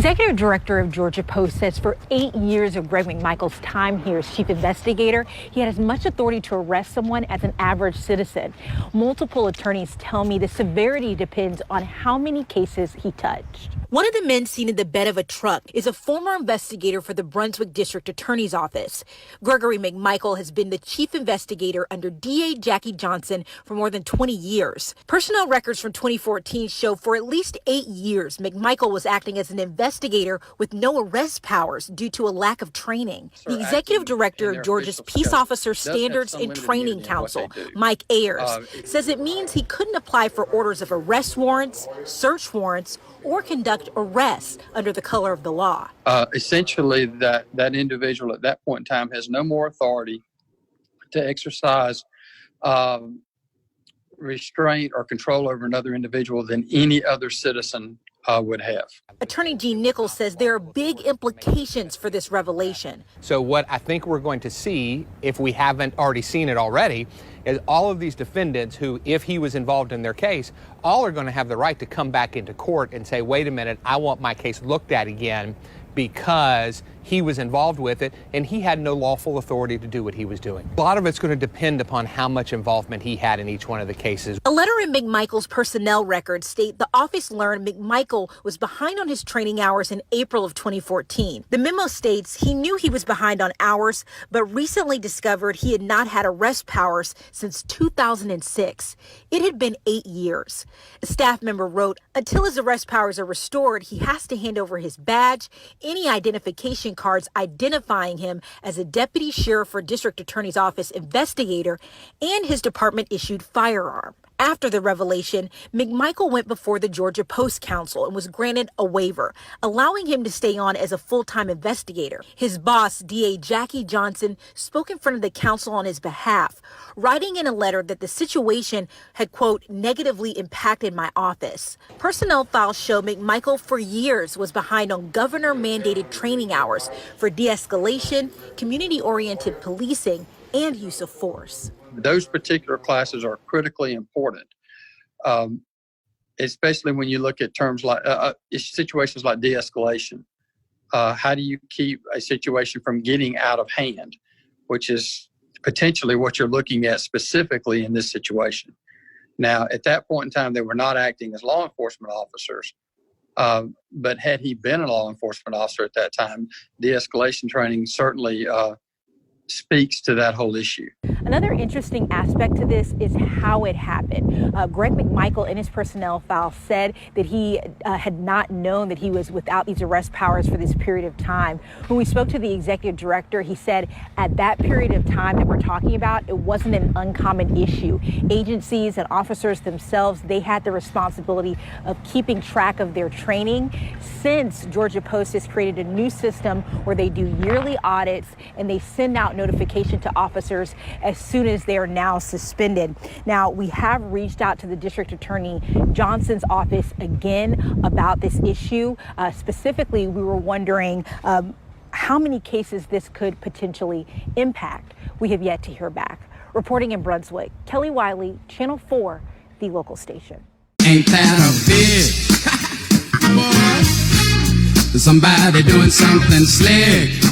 Executive Director of Georgia Post says for 8 years of Greg McMicheal's time here as chief investigator, he had as much authority to arrest someone as an average citizen. Multiple attorneys tell me the severity depends on how many cases he touched. One of the men seen in the bed of a truck is a former investigator for the Brunswick District Attorney's Office. Gregory McMicheal has been the chief investigator under DA Jackie Johnson for more than 20 years. Personnel records from 2014 show for at least 8 years, McMicheal was acting as an investigator with no arrest powers due to a lack of training. The executive director of Georgia's Peace Officer Standards and Training Council, Mike Ayers, says it means he couldn't apply for orders of arrest warrants, search warrants, or conduct arrests under the color of the law. Essentially, that individual at that point in time has no more authority to exercise restraint or control over another individual than any other citizen would have. Attorney Gene Nichols says there are big implications for this revelation. So what I think we're going to see, if we haven't already seen it already, is all of these defendants who, if he was involved in their case, all are going to have the right to come back into court and say, wait a minute, I want my case looked at again because he was involved with it and he had no lawful authority to do what he was doing. A lot of it's going to depend upon how much involvement he had in each one of the cases. A letter in McMicheal's personnel records state the office learned McMicheal was behind on his training hours in April of 2014. The memo states he knew he was behind on hours, but recently discovered he had not had arrest powers since 2006. It had been 8 years. A staff member wrote, until his arrest powers are restored, he has to hand over his badge, any identification cards identifying him as a deputy sheriff or district attorney's office investigator, and his department-issued firearm. After the revelation, McMicheal went before the Georgia Post Council and was granted a waiver, allowing him to stay on as a full-time investigator. His boss, DA Jackie Johnson, spoke in front of the council on his behalf, writing in a letter that the situation had, quote, negatively impacted my office. Personnel files show McMicheal for years was behind on governor-mandated training hours for de-escalation, community-oriented policing, and use of force. Those particular classes are critically important, especially when you look at terms like situations like de-escalation. How do you keep a situation from getting out of hand, which is potentially what you're looking at specifically in this situation. Now, at that point in time, they were not acting as law enforcement officers, but had he been a law enforcement officer at that time, de-escalation training certainly speaks to that whole issue. Another interesting aspect to this is how it happened. Greg McMicheal in his personnel file said that he had not known that he was without these arrest powers for this period of time. When we spoke to the executive director, he said at that period of time that we're talking about, it wasn't an uncommon issue. Agencies and officers themselves, they had the responsibility of keeping track of their training. Since Georgia Post has created a new system where they do yearly audits and they send out notification to officers as soon as they are now suspended. Now, we have reached out to the District Attorney Johnson's office again about this issue. Specifically, we were wondering how many cases this could potentially impact. We have yet to hear back. Reporting in Brunswick, Kelly Wiley, Channel 4, the local station. Ain't that a bitch? Boy, somebody doing something slick.